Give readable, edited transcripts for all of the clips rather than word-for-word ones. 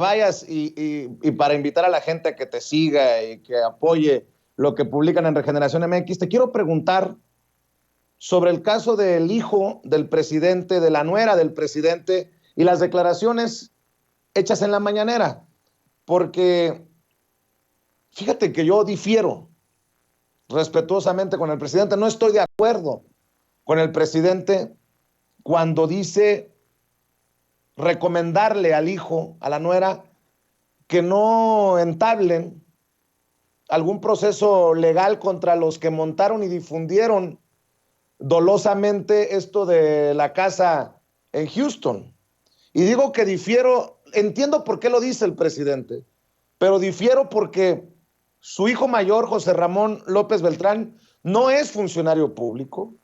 vayas y para invitar a la gente a que te siga y que apoye lo que publican en Regeneración MX, te quiero preguntar sobre el caso del hijo del presidente, de la nuera del presidente y las declaraciones hechas en la mañanera, porque fíjate que yo difiero respetuosamente con el presidente, no estoy de acuerdo con el presidente cuando dice recomendarle al hijo, a la nuera, que no entablen algún proceso legal contra los que montaron y difundieron dolosamente esto de la casa en Houston. Y digo que difiero, entiendo por qué lo dice el presidente, pero difiero porque su hijo mayor, José Ramón López Beltrán, no es funcionario público.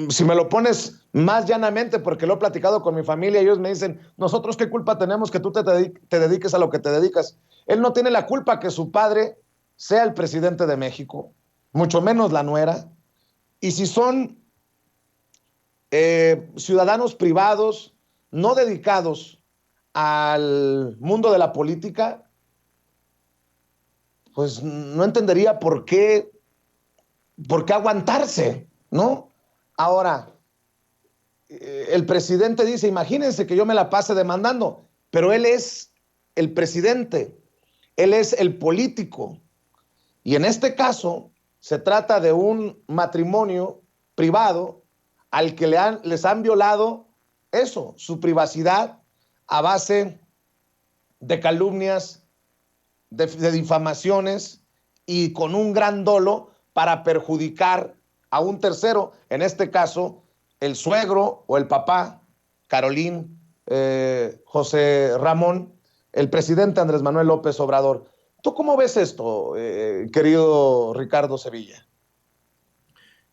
Si me lo pones más llanamente, porque lo he platicado con mi familia, ellos me dicen, nosotros qué culpa tenemos que tú te dediques a lo que te dedicas. Él no tiene la culpa que su padre sea el presidente de México, mucho menos la nuera. Y si son ciudadanos privados no dedicados al mundo de la política, pues no entendería por qué aguantarse, ¿no? Ahora, el presidente dice, imagínense que yo me la pase demandando, pero él es el presidente, él es el político. Y en este caso se trata de un matrimonio privado al que les han violado eso, su privacidad, a base de calumnias, de difamaciones y con un gran dolo para perjudicar a un tercero, en este caso el suegro o el papá, Carolín José Ramón, el presidente Andrés Manuel López Obrador. ¿Tú cómo ves esto, querido Ricardo Sevilla?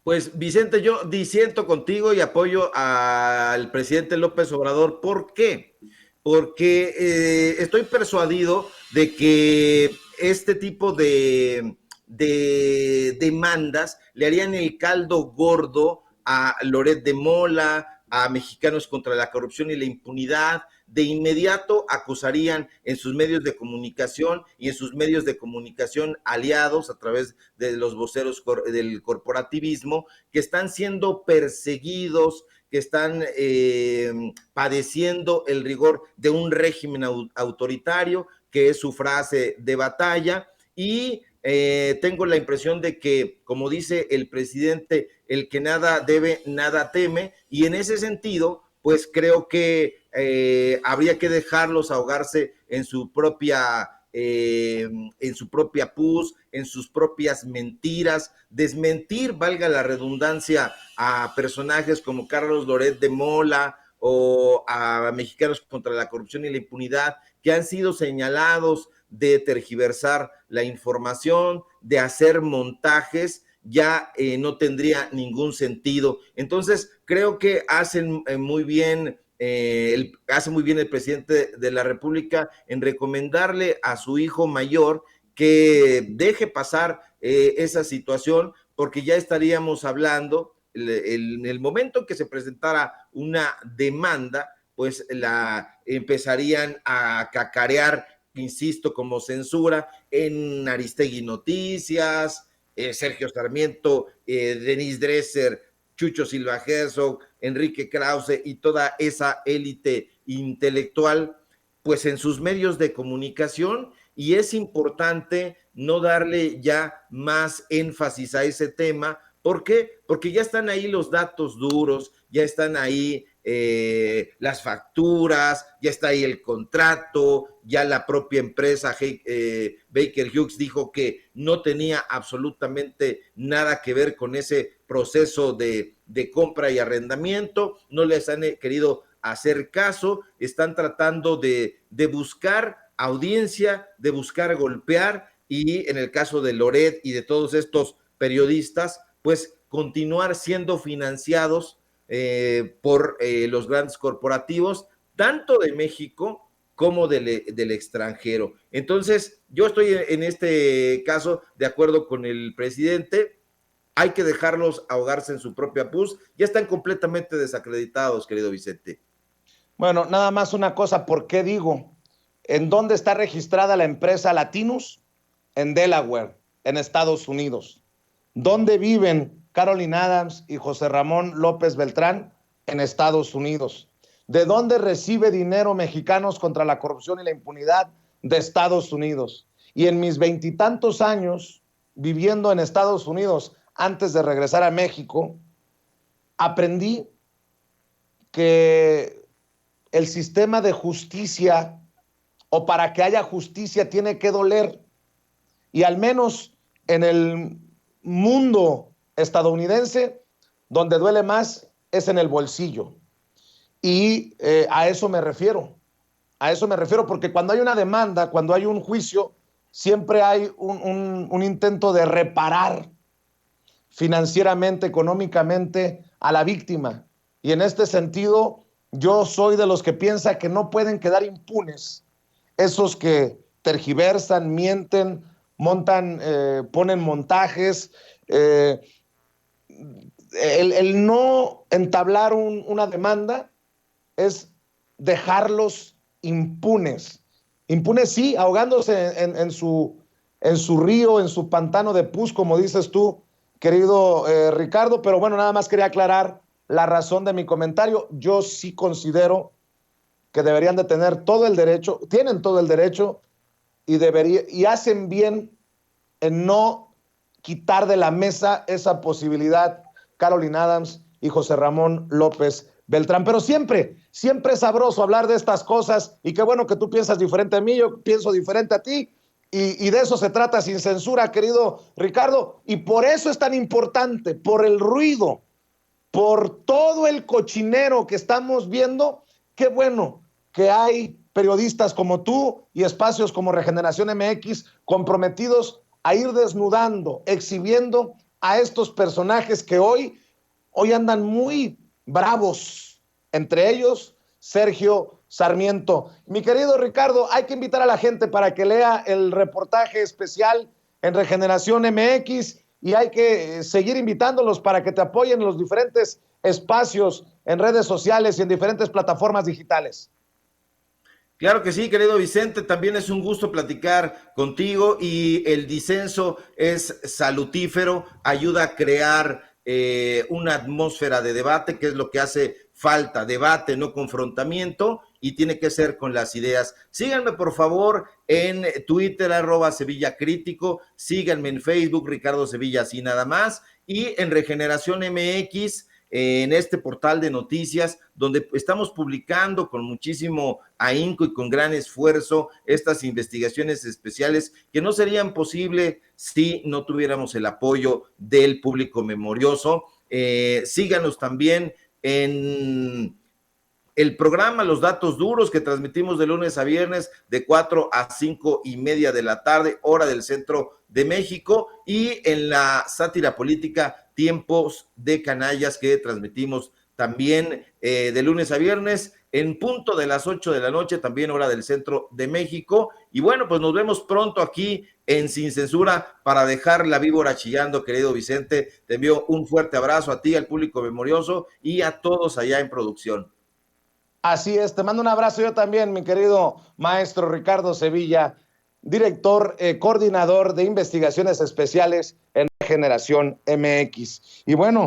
Pues Vicente, yo disiento contigo y apoyo al presidente López Obrador. ¿Por qué? Porque estoy persuadido de que este tipo de demandas le harían el caldo gordo a Loret de Mola, a Mexicanos contra la Corrupción y la Impunidad. De inmediato acusarían en sus medios de comunicación y en sus medios de comunicación aliados a través de los voceros del corporativismo que están siendo perseguidos, que están padeciendo el rigor de un régimen autoritario, que es su frase de batalla, y tengo la impresión de que, como dice el presidente, el que nada debe, nada teme, y en ese sentido, pues creo que habría que dejarlos ahogarse en su propia pus, en sus propias mentiras, desmentir, valga la redundancia, a personajes como Carlos Loret de Mola o a Mexicanos contra la Corrupción y la Impunidad, que han sido señalados de tergiversar la información, de hacer montajes, ya no tendría ningún sentido. Entonces, creo que hacen muy bien hace muy bien el presidente de la República en recomendarle a su hijo mayor que deje pasar esa situación, porque ya estaríamos hablando, en el momento en que se presentara una demanda, pues la empezarían a cacarear, insisto, como censura en Aristegui Noticias, Sergio Sarmiento, Denise Dresser, Chucho Silva Herzog, Enrique Krause y toda esa élite intelectual, pues en sus medios de comunicación, y es importante no darle ya más énfasis a ese tema. ¿Por qué? Porque ya están ahí los datos duros, ya están ahí las facturas, ya está ahí el contrato, ya la propia empresa Baker Hughes dijo que no tenía absolutamente nada que ver con ese proceso de compra y arrendamiento, no les han querido hacer caso, están tratando de buscar audiencia, de buscar golpear, y en el caso de Loret y de todos estos periodistas, pues continuar siendo financiados por los grandes corporativos, tanto de México como del extranjero. Entonces, yo estoy en este caso de acuerdo con el presidente. Hay que dejarlos ahogarse en su propia pus. Ya están completamente desacreditados, querido Vicente. Bueno, nada más una cosa, ¿por qué digo? ¿En dónde está registrada la empresa Latinus? En Delaware, en Estados Unidos. ¿Dónde viven Caroline Adams y José Ramón López Beltrán? En Estados Unidos. ¿De dónde recibe dinero Mexicanos contra la corrupción y la impunidad? De Estados Unidos. Y en mis 20 y tantos años viviendo en Estados Unidos, antes de regresar a México, aprendí que el sistema de justicia, o para que haya justicia, tiene que doler. Y al menos en el mundo estadounidense, donde duele más es en el bolsillo. Y a eso me refiero. A eso me refiero, porque cuando hay una demanda, cuando hay un juicio, siempre hay un intento de reparar financieramente, económicamente a la víctima. Y en este sentido, yo soy de los que piensa que no pueden quedar impunes esos que tergiversan, mienten, montan, ponen montajes. El no entablar una demanda es dejarlos impunes. Impunes, sí, ahogándose en su río, en su pantano de pus, como dices tú, querido Ricardo, pero bueno, nada más quería aclarar la razón de mi comentario. Yo sí considero que deberían de tener todo el derecho, tienen todo el derecho y hacen bien en no quitar de la mesa esa posibilidad Caroline Adams y José Ramón López Beltrán. Pero siempre es sabroso hablar de estas cosas, y qué bueno que tú piensas diferente a mí, yo pienso diferente a ti, y de eso se trata, sin censura, querido Ricardo, y por eso es tan importante, por el ruido, por todo el cochinero que estamos viendo. Qué bueno que hay periodistas como tú y espacios como Regeneración MX comprometidos a ir desnudando, exhibiendo a estos personajes que hoy andan muy bravos, entre ellos Sergio Sarmiento. Mi querido Ricardo, hay que invitar a la gente para que lea el reportaje especial en Regeneración MX, y hay que seguir invitándolos para que te apoyen en los diferentes espacios, en redes sociales y en diferentes plataformas digitales. Claro que sí, querido Vicente, también es un gusto platicar contigo, y el disenso es salutífero, ayuda a crear una atmósfera de debate, que es lo que hace falta, debate, no confrontamiento, y tiene que ser con las ideas. Síganme por favor en Twitter, @Sevilla Crítico, síganme en Facebook, Ricardo Sevilla, así nada más, y en Regeneración MX, en este portal de noticias, donde estamos publicando con muchísimo ahínco y con gran esfuerzo estas investigaciones especiales que no serían posibles si no tuviéramos el apoyo del público memorioso. Síganos también en el programa Los Datos Duros, que transmitimos de lunes a viernes de 4 a 5:30 de la tarde, hora del centro de México, y en la sátira política Tiempos de Canallas, que transmitimos también de lunes a viernes en punto de las 8 de la noche, también hora del centro de México. Y bueno, pues nos vemos pronto aquí en Sin Censura para dejar la víbora chillando, querido Vicente. Te envío un fuerte abrazo a ti, al público memorioso y a todos allá en producción. Así es, te mando un abrazo yo también, mi querido maestro Ricardo Sevilla, director, coordinador de investigaciones especiales en Generación MX. Y bueno,